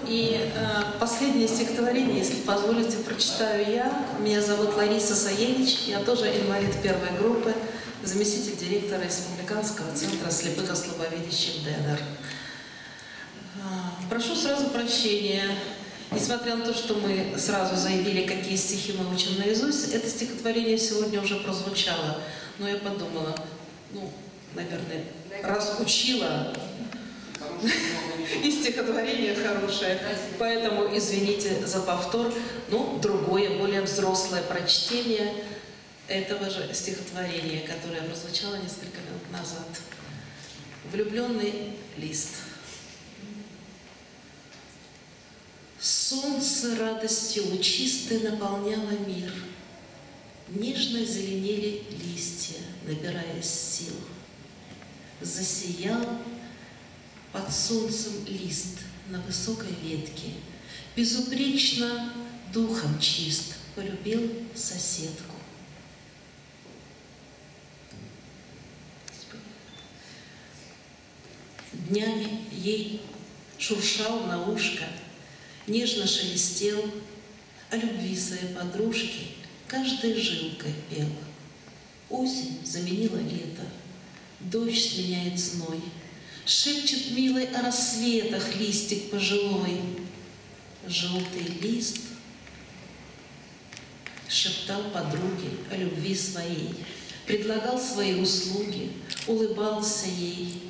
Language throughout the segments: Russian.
И последнее стихотворение, если позволите, прочитаю я. Меня зовут Лариса Саевич, я тоже инвалид первой группы, заместитель директора Республиканского центра слепых и слабовидящих ДНР. Прошу сразу прощения. Несмотря на то, что мы сразу заявили, какие стихи мы учим наизусть, это стихотворение сегодня уже прозвучало. Но я подумала, наверное, раз учила, и стихотворение хорошее, поэтому извините за повтор, другое, более взрослое прочтение этого же стихотворения, которое прозвучало несколько минут назад. «Влюбленный лист». Солнце радостью лучистой наполняло мир. Нежно зеленели листья, набирая сил. Засиял под солнцем лист на высокой ветке. Безупречно духом чист полюбил соседку. Днями ей шуршал на ушко, нежно шелестел, о любви своей подружки каждой жилкой пел. Осень заменила лето, дождь сменяет зной, шепчет милой о рассветах листик пожилой. Желтый лист шептал подруге о любви своей, предлагал свои услуги, улыбался ей.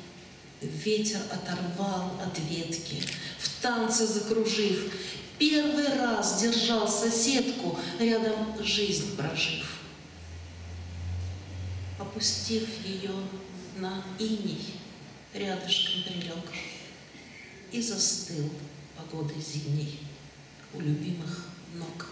Ветер оторвал от ветки, в танце закружив, первый раз держал соседку, рядом жизнь прожив. Опустив ее на иней, рядышком прилег и застыл погодой зимней у любимых ног.